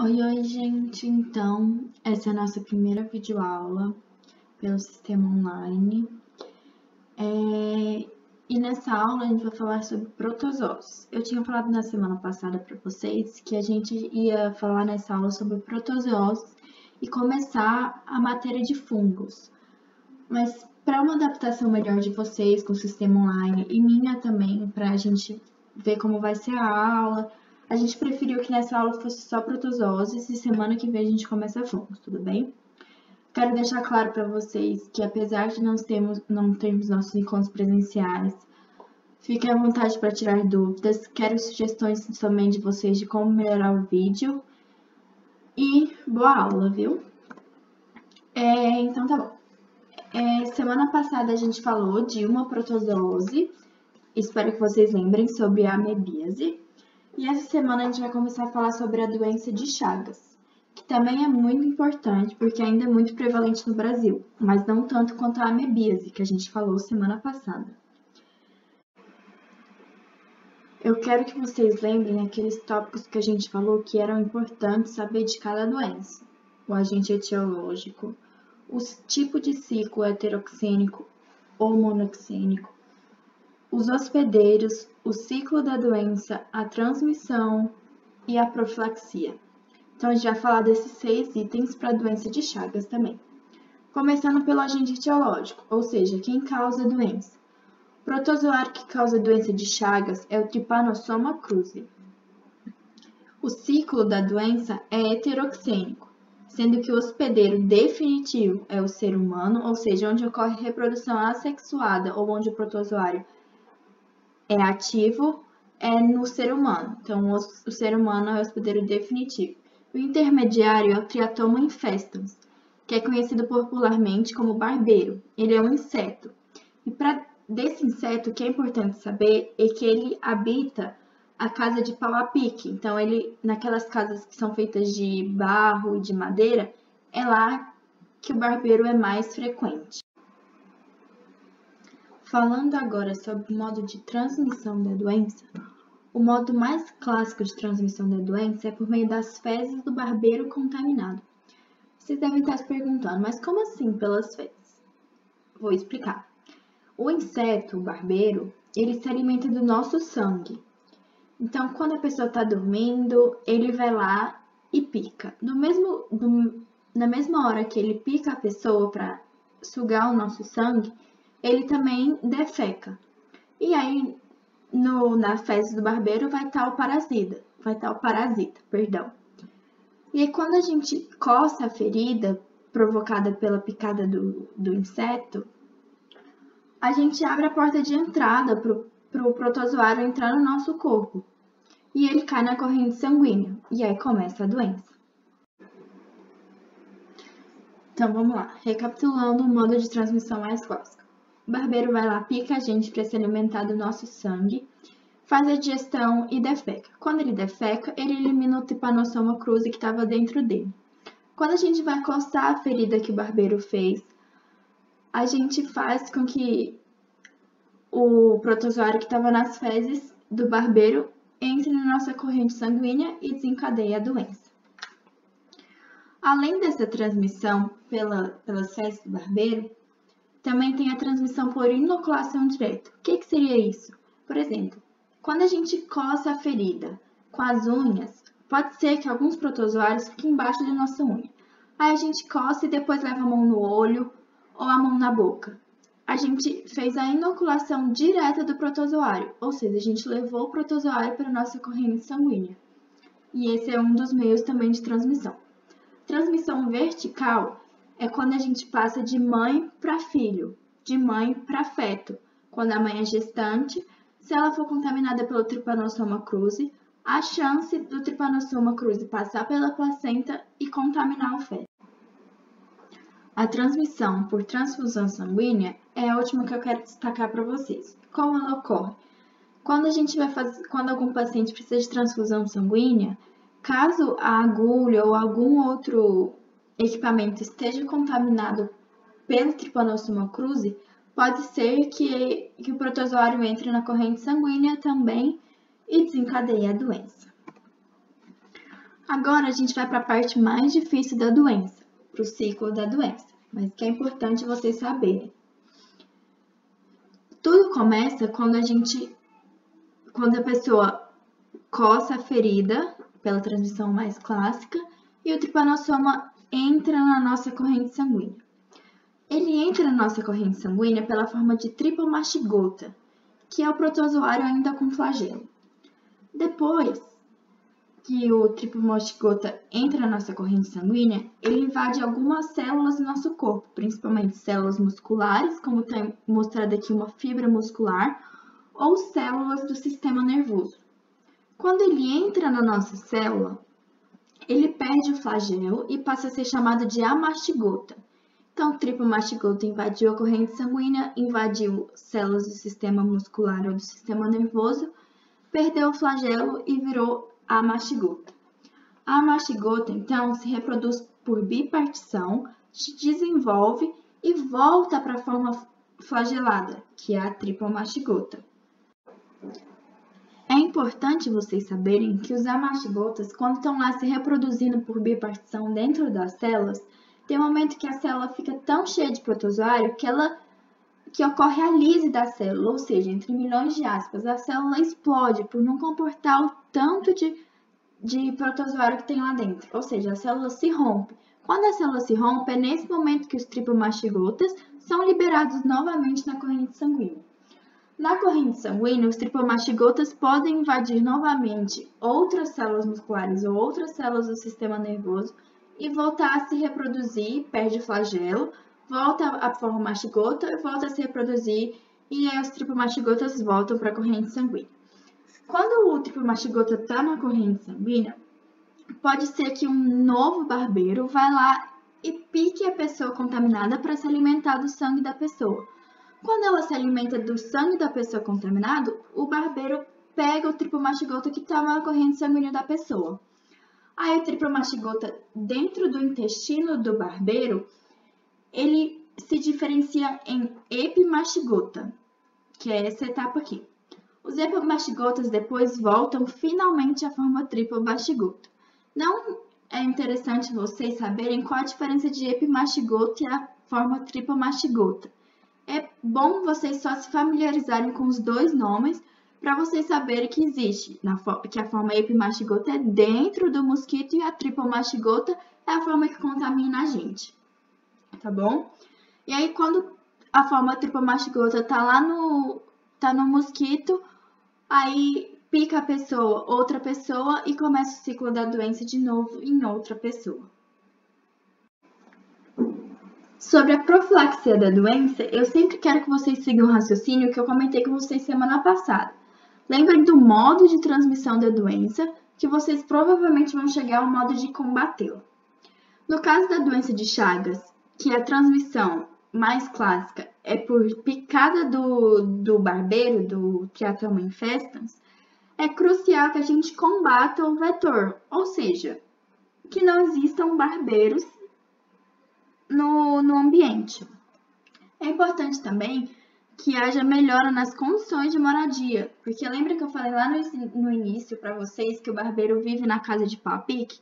Oi, gente! Então, essa é a nossa primeira videoaula pelo sistema online. E nessa aula a gente vai falar sobre protozoos. Eu tinha falado na semana passada para vocês que a gente ia falar nessa aula sobre protozoos e começar a matéria de fungos. Mas para uma adaptação melhor de vocês com o sistema online e minha também, para a gente ver como vai ser a aula, a gente preferiu que nessa aula fosse só protozooses e semana que vem a gente começa fungos, tudo bem? Quero deixar claro para vocês que apesar de não termos nossos encontros presenciais, fiquem à vontade para tirar dúvidas, quero sugestões também de vocês de como melhorar o vídeo e boa aula, viu? Então tá bom. Semana passada a gente falou de uma protozoose, espero que vocês lembrem sobre a amebíase. E essa semana a gente vai começar a falar sobre a doença de Chagas, que também é muito importante porque ainda é muito prevalente no Brasil, mas não tanto quanto a amebíase, que a gente falou semana passada. Eu quero que vocês lembrem aqueles tópicos que a gente falou que eram importantes saber de cada doença. O agente etiológico, o tipo de ciclo heteroxênico ou monoxênico, os hospedeiros, o ciclo da doença, a transmissão e a profilaxia. Então, a gente vai falar desses 6 itens para a doença de Chagas também. Começando pelo agente etiológico, ou seja, quem causa a doença. O protozoário que causa a doença de Chagas é o Trypanosoma cruzi. O ciclo da doença é heteroxênico, sendo que o hospedeiro definitivo é o ser humano, ou seja, onde ocorre reprodução assexuada ou onde o protozoário é ativo, é no ser humano. Então, o ser humano é o hospedeiro definitivo. O intermediário é o Triatoma infestans, que é conhecido popularmente como barbeiro. Ele é um inseto. E desse inseto, o que é importante saber é que ele habita a casa de pau a pique. Então, naquelas casas que são feitas de barro e de madeira, é lá que o barbeiro é mais frequente. Falando agora sobre o modo de transmissão da doença, o modo mais clássico de transmissão da doença é por meio das fezes do barbeiro contaminado. Vocês devem estar se perguntando, mas como assim pelas fezes? Vou explicar. O inseto, o barbeiro, ele se alimenta do nosso sangue. Então, quando a pessoa está dormindo, ele vai lá e pica. Na mesma hora que ele pica a pessoa para sugar o nosso sangue, ele também defeca. E aí, na fezes do barbeiro vai estar o parasita. E aí, quando a gente coça a ferida provocada pela picada do inseto, a gente abre a porta de entrada para o protozoário entrar no nosso corpo. E ele cai na corrente sanguínea. E aí começa a doença. Então, vamos lá. Recapitulando o modo de transmissão mais clássico. O barbeiro vai lá, pica a gente para se alimentar do nosso sangue, faz a digestão e defeca. Quando ele defeca, ele elimina o Trypanosoma cruzi que estava dentro dele. Quando a gente vai coçar a ferida que o barbeiro fez, a gente faz com que o protozoário que estava nas fezes do barbeiro entre na nossa corrente sanguínea e desencadeie a doença. Além dessa transmissão pelas fezes do barbeiro, também tem a transmissão por inoculação direta. O que seria isso? Por exemplo, quando a gente coça a ferida com as unhas, pode ser que alguns protozoários fiquem embaixo da nossa unha. Aí a gente coça e depois leva a mão no olho ou a mão na boca. A gente fez a inoculação direta do protozoário, ou seja, a gente levou o protozoário para a nossa corrente sanguínea. E esse é um dos meios também de transmissão. Transmissão vertical é quando a gente passa de mãe para filho, de mãe para feto. Quando a mãe é gestante, se ela for contaminada pelo Trypanosoma cruzi, a chance do Trypanosoma cruzi passar pela placenta e contaminar o feto. A transmissão por transfusão sanguínea é a última que eu quero destacar para vocês. Como ela ocorre? Quando algum paciente precisa de transfusão sanguínea, caso a agulha ou algum outro equipamento esteja contaminado pelo Trypanosoma cruzi, pode ser que o protozoário entre na corrente sanguínea também e desencadeie a doença. Agora a gente vai para a parte mais difícil da doença, para o ciclo da doença, mas que é importante vocês saberem. Tudo começa quando a pessoa coça a ferida, pela transmissão mais clássica, e o tripanossoma entra na nossa corrente sanguínea. Ele entra na nossa corrente sanguínea pela forma de tripomastigota, que é o protozoário ainda com flagelo. Depois que o tripomastigota entra na nossa corrente sanguínea, ele invade algumas células do nosso corpo, principalmente células musculares, como está mostrado aqui uma fibra muscular, ou células do sistema nervoso. Quando ele entra na nossa célula, ele perde o flagelo e passa a ser chamado de amastigota. Então, o tripomastigota invadiu a corrente sanguínea, invadiu células do sistema muscular ou do sistema nervoso, perdeu o flagelo e virou amastigota. A amastigota, então, se reproduz por bipartição, se desenvolve e volta para a forma flagelada, que é a tripomastigota. É importante vocês saberem que os amastigotas, quando estão lá se reproduzindo por bipartição dentro das células, tem um momento que a célula fica tão cheia de protozoário que ocorre a lise da célula, ou seja, entre milhões de aspas, a célula explode por não comportar o tanto de protozoário que tem lá dentro, ou seja, a célula se rompe. Quando a célula se rompe, é nesse momento que os tripomastigotas são liberados novamente na corrente sanguínea. Na corrente sanguínea, os tripomastigotas podem invadir novamente outras células musculares ou outras células do sistema nervoso e voltar a se reproduzir, perde o flagelo, volta a forma mastigota e volta a se reproduzir, e aí os tripomastigotas voltam para a corrente sanguínea. Quando o tripomastigota está na corrente sanguínea, pode ser que um novo barbeiro vá lá e pique a pessoa contaminada para se alimentar do sangue da pessoa. Quando ela se alimenta do sangue da pessoa contaminada, o barbeiro pega o tripomastigota que está na corrente sanguínea da pessoa. Aí o tripomastigota, dentro do intestino do barbeiro, ele se diferencia em epimastigota, que é essa etapa aqui. Os epimastigotas depois voltam finalmente à forma tripomastigota. Não é interessante vocês saberem qual a diferença de epimastigota e a forma tripomastigota. É bom vocês só se familiarizarem com os dois nomes para vocês saberem que existe, que a forma epimastigota é dentro do mosquito e a tripomastigota é a forma que contamina a gente, tá bom? E aí, quando a forma tripomastigota tá no mosquito, aí pica a pessoa, outra pessoa e começa o ciclo da doença de novo em outra pessoa. Sobre a profilaxia da doença, eu sempre quero que vocês sigam o raciocínio que eu comentei com vocês semana passada. Lembrem do modo de transmissão da doença, que vocês provavelmente vão chegar ao modo de combatê-la. No caso da doença de Chagas, que a transmissão mais clássica é por picada do barbeiro, do Triatoma infestans, é crucial que a gente combata o vetor, ou seja, que não existam barbeiros no ambiente. É importante também que haja melhora nas condições de moradia, porque lembra que eu falei lá no início para vocês que o barbeiro vive na casa de pau a pique?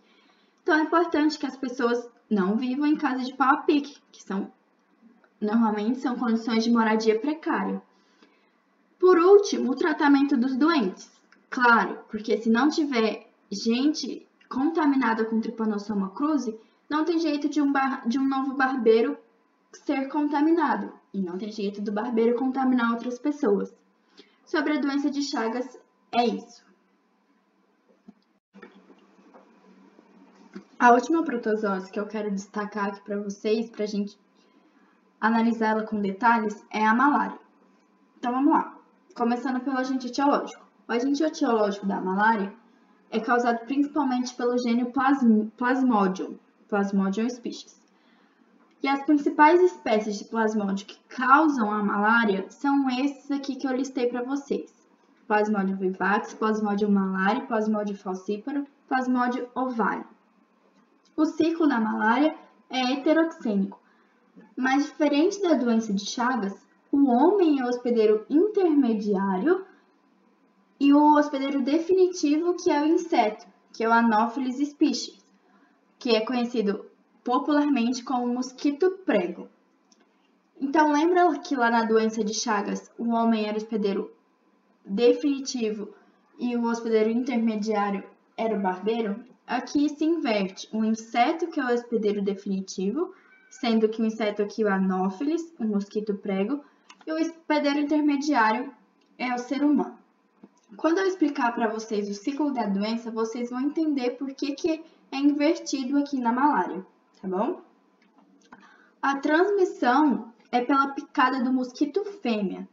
Então é importante que as pessoas não vivam em casa de pau a pique, que normalmente são condições de moradia precária. Por último, o tratamento dos doentes. Claro, porque se não tiver gente contaminada com Trypanosoma cruzi, não tem jeito de um novo barbeiro ser contaminado. E não tem jeito do barbeiro contaminar outras pessoas. Sobre a doença de Chagas, é isso. A última protozoose que eu quero destacar aqui para vocês, para a gente analisar ela com detalhes, é a malária. Então vamos lá. Começando pelo agente etiológico. O agente etiológico da malária é causado principalmente pelo gênio Plasmodium species. E as principais espécies de Plasmodium que causam a malária são esses aqui que eu listei para vocês. Plasmodium vivax, Plasmodium malariae, Plasmodium falciparum, Plasmodium ovale. O ciclo da malária é heteroxênico, mas diferente da doença de Chagas, o homem é o hospedeiro intermediário e o hospedeiro definitivo, que é o inseto, que é o Anopheles species, que é conhecido popularmente como mosquito prego. Então, lembra que lá na doença de Chagas, o homem era o hospedeiro definitivo e o hospedeiro intermediário era o barbeiro? Aqui se inverte o inseto, que é o hospedeiro definitivo, sendo que o inseto aqui é o Anopheles, o mosquito prego, e o hospedeiro intermediário é o ser humano. Quando eu explicar para vocês o ciclo da doença, vocês vão entender por que é invertido aqui na malária, tá bom? A transmissão é pela picada do mosquito fêmea.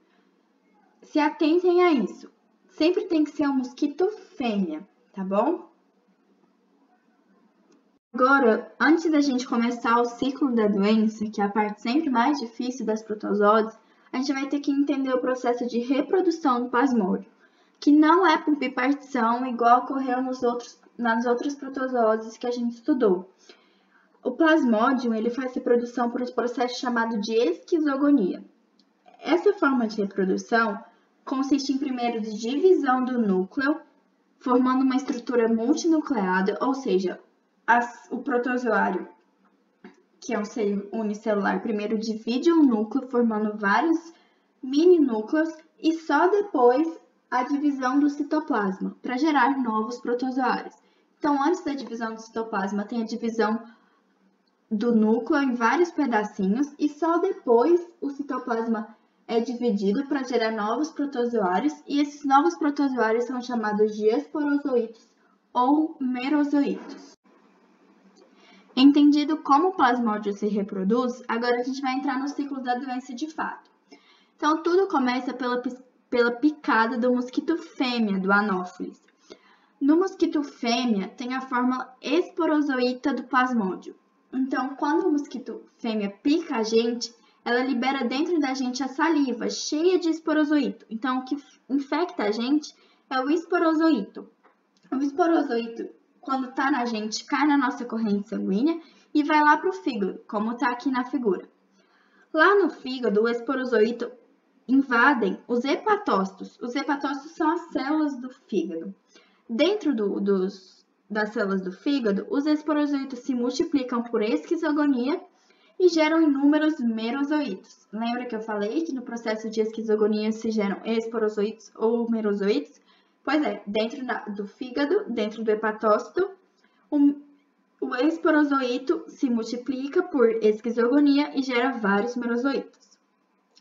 Se atentem a isso. Sempre tem que ser um mosquito fêmea, tá bom? Agora, antes da gente começar o ciclo da doença, que é a parte sempre mais difícil das protozoários, a gente vai ter que entender o processo de reprodução do plasmódio, que não é por bipartição igual ocorreu nas outras protozoários que a gente estudou. O plasmódio ele faz reprodução por um processo chamado de esquizogonia. Essa forma de reprodução consiste em primeiro de divisão do núcleo, formando uma estrutura multinucleada, ou seja, o protozoário, que é um ser unicelular, primeiro divide um núcleo, formando vários mini núcleos, e só depois a divisão do citoplasma, para gerar novos protozoários. Então, antes da divisão do citoplasma, tem a divisão do núcleo em vários pedacinhos, e só depois o citoplasma é dividido para gerar novos protozoários, e esses novos protozoários são chamados de esporozoítos ou merozoítos. Entendido como o plasmódio se reproduz, agora a gente vai entrar no ciclo da doença de fato. Então, tudo começa pela picada do mosquito fêmea, do Anopheles. No mosquito fêmea, tem a forma esporozoíta do plasmódio. Então, quando o mosquito fêmea pica a gente, ela libera dentro da gente a saliva, cheia de esporozoíto. Então, o que infecta a gente é o esporozoíto. O esporozoíto, quando está na gente, cai na nossa corrente sanguínea e vai lá para o fígado, como está aqui na figura. Lá no fígado, o esporozoíto invadem os hepatócitos. Os hepatócitos são as células do fígado. Dentro das células do fígado, os esporozoítos se multiplicam por esquizogonia e geram inúmeros merozoítos. Lembra que eu falei que no processo de esquizogonia se geram esporozoítos ou merozoítos? Pois é, dentro do fígado, dentro do hepatócito, o esporozoíto se multiplica por esquizogonia e gera vários merozoítos.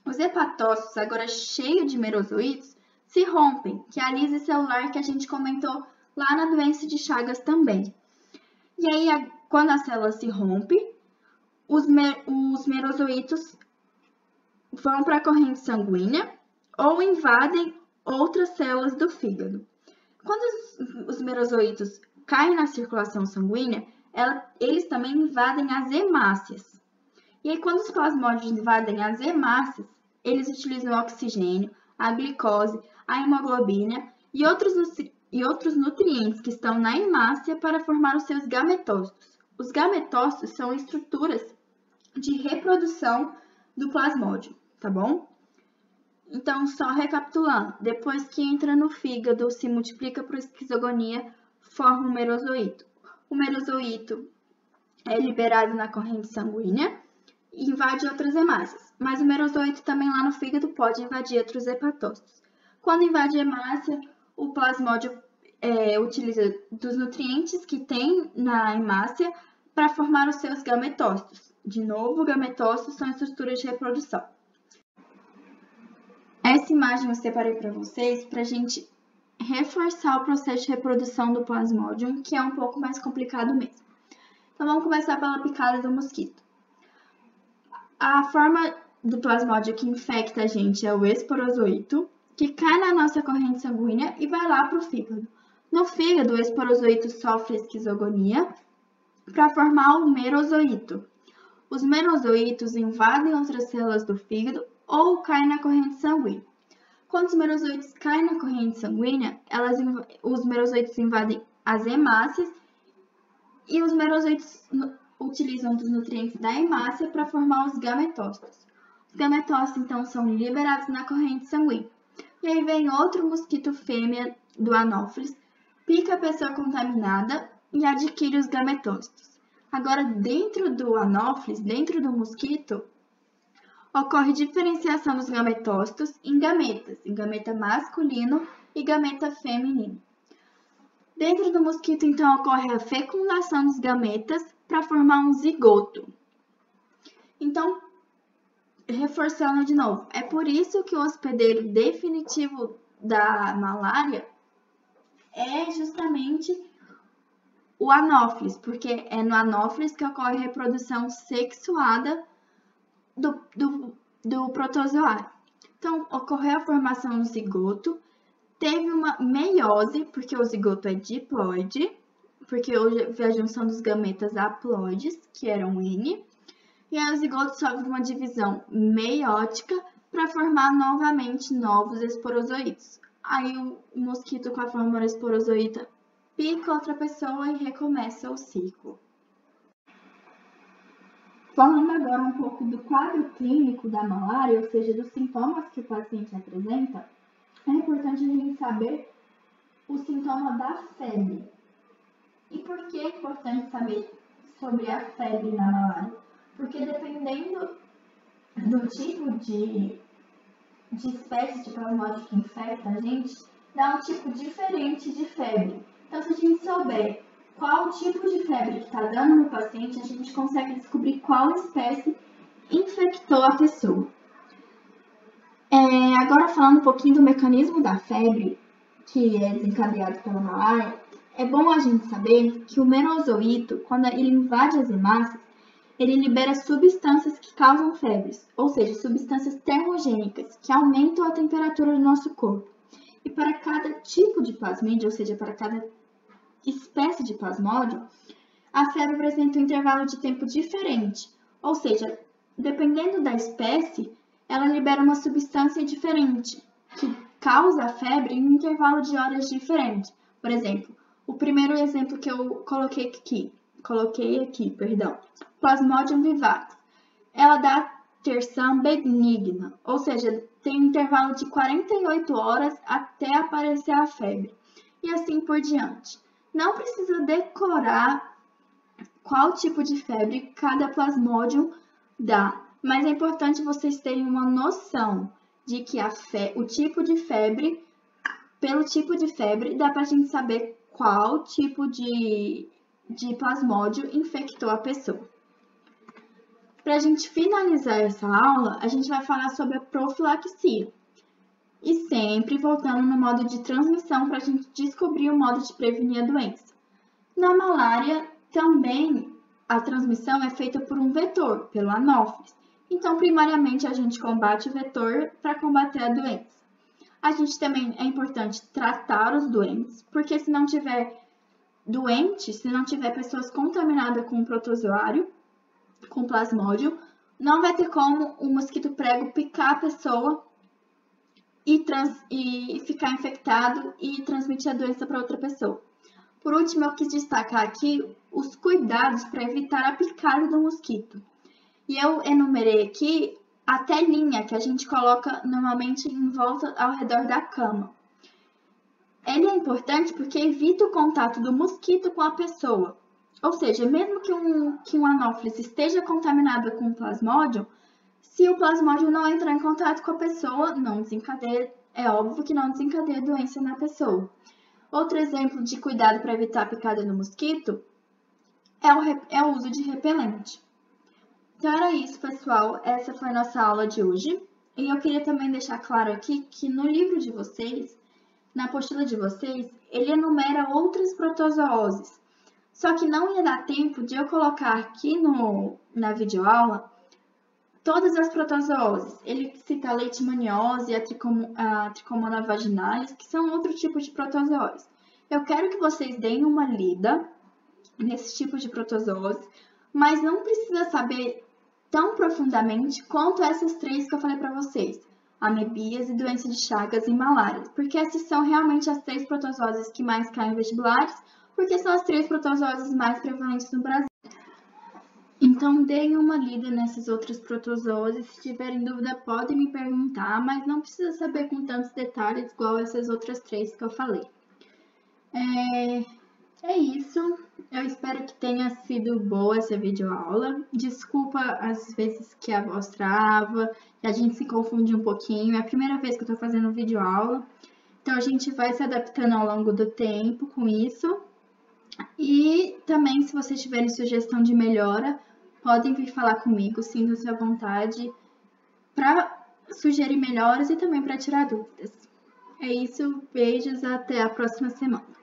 Os hepatócitos, agora cheios de merozoítos, se rompem, que é a lise celular que a gente comentou lá na doença de Chagas também. E aí, quando a célula se rompe, os merozoítos vão para a corrente sanguínea ou invadem outras células do fígado. Quando os merozoítos caem na circulação sanguínea, eles também invadem as hemácias. E aí, quando os plasmódios invadem as hemácias, eles utilizam o oxigênio, a glicose, a hemoglobina e outros nutrientes que estão na hemácia para formar os seus gametócitos. Os gametócitos são estruturas de reprodução do plasmódio, tá bom? Então, só recapitulando, depois que entra no fígado, se multiplica por esquizogonia, forma o merozoíto. O merozoíto é liberado na corrente sanguínea e invade outras hemácias, mas o merozoíto também lá no fígado pode invadir outros hepatócitos. Quando invade a hemácia, o plasmódio utiliza dos nutrientes que tem na hemácia para formar os seus gametócitos. De novo, gametócitos são estruturas de reprodução. Essa imagem eu separei para vocês para a gente reforçar o processo de reprodução do plasmódio, que é um pouco mais complicado mesmo. Então, vamos começar pela picada do mosquito. A forma do plasmódio que infecta a gente é o esporozoíto, que cai na nossa corrente sanguínea e vai lá para o fígado. No fígado, o esporozoíto sofre esquizogonia para formar o merozoíto. Os merozoítos invadem outras células do fígado ou caem na corrente sanguínea. Quando os merozoítos caem na corrente sanguínea, os merozoítos invadem as hemácias e os merozoítos utilizam dos nutrientes da hemácia para formar os gametócitos. Os gametócitos, então, são liberados na corrente sanguínea. E aí vem outro mosquito fêmea do Anopheles pica a pessoa contaminada e adquire os gametócitos. Agora, dentro do anófeles, dentro do mosquito, ocorre diferenciação dos gametócitos em gameta masculino e gameta feminino. Dentro do mosquito, então, ocorre a fecundação dos gametas para formar um zigoto. Então, reforçando de novo, é por isso que o hospedeiro definitivo da malária é justamente o anófeles, porque é no anófeles que ocorre a reprodução sexuada do protozoário. Então, ocorreu a formação do zigoto, teve uma meiose, porque o zigoto é diploide, porque houve a junção dos gametas haploides, que eram N, e aí o zigoto sofre uma divisão meiótica para formar novamente novos esporozoítos. Aí o mosquito com a fórmula esporozoíta pica outra pessoa e recomeça o ciclo. Falando agora um pouco do quadro clínico da malária, ou seja, dos sintomas que o paciente apresenta, é importante a gente saber o sintoma da febre. E por que é importante saber sobre a febre na malária? Porque dependendo do tipo de espécie de plasmódio que infecta a gente, dá um tipo diferente de febre. Então, se a gente souber qual tipo de febre que está dando no paciente, a gente consegue descobrir qual espécie infectou a pessoa. Agora, falando um pouquinho do mecanismo da febre, que é desencadeado pela malária, é bom a gente saber que o merozoíto, quando ele invade as hemácias, ele libera substâncias que causam febres, ou seja, substâncias termogênicas, que aumentam a temperatura do nosso corpo. E para cada tipo de plasmídio, ou seja, para cada espécie de plasmódio, a febre apresenta um intervalo de tempo diferente, ou seja, dependendo da espécie, ela libera uma substância diferente, que causa a febre em um intervalo de horas diferente. Por exemplo, o primeiro exemplo que eu coloquei aqui, Plasmodium vivax. Ela dá terção benigna, ou seja, tem um intervalo de 48 horas até aparecer a febre, e assim por diante. Não precisa decorar qual tipo de febre cada plasmodium dá, mas é importante vocês terem uma noção de que o tipo de febre, pelo tipo de febre, dá para a gente saber qual tipo de plasmódio infectou a pessoa. Para a gente finalizar essa aula, a gente vai falar sobre a profilaxia. E sempre voltando no modo de transmissão para a gente descobrir o modo de prevenir a doença. Na malária, também a transmissão é feita por um vetor, pelo anófeles. Então, primariamente, a gente combate o vetor para combater a doença. A gente também é importante tratar os doentes, porque se não tiver doente, se não tiver pessoas contaminadas com o protozoário, com plasmódio, não vai ter como o mosquito prego picar a pessoa e ficar infectado e transmitir a doença para outra pessoa. Por último, eu quis destacar aqui os cuidados para evitar a picada do mosquito. E eu enumerei aqui a telinha que a gente coloca normalmente em volta ao redor da cama. Ele é importante porque evita o contato do mosquito com a pessoa. Ou seja, mesmo que um anófeles esteja contaminado com o plasmódio, se o plasmódio não entrar em contato com a pessoa, é óbvio que não desencadeia doença na pessoa. Outro exemplo de cuidado para evitar a picada do mosquito é o uso de repelente. Então era isso, pessoal. Essa foi a nossa aula de hoje. E eu queria também deixar claro aqui que no livro de vocês, na apostila de vocês, ele enumera outras protozooses. Só que não ia dar tempo de eu colocar aqui na videoaula todas as protozooses. Ele cita a leishmaniose e a Trichomona vaginalis, que são outro tipo de protozooses. Eu quero que vocês deem uma lida nesse tipo de protozooses, mas não precisa saber tão profundamente quanto essas três que eu falei para vocês. Amebíase, doença de Chagas e malária, porque essas são realmente as três protozooses que mais caem em vestibulares, porque são as três protozooses mais prevalentes no Brasil. Então, deem uma lida nessas outras protozooses. Se tiverem dúvida, podem me perguntar, mas não precisa saber com tantos detalhes igual essas outras três que eu falei. É isso. Eu espero que tenha sido boa essa videoaula. Desculpa às vezes que a voz trava, que a gente se confunde um pouquinho. É a primeira vez que eu tô fazendo videoaula. Então a gente vai se adaptando ao longo do tempo com isso. E também, se vocês tiverem sugestão de melhora, podem vir falar comigo, sintam-se à vontade para sugerir melhoras e também para tirar dúvidas. É isso, beijos, até a próxima semana.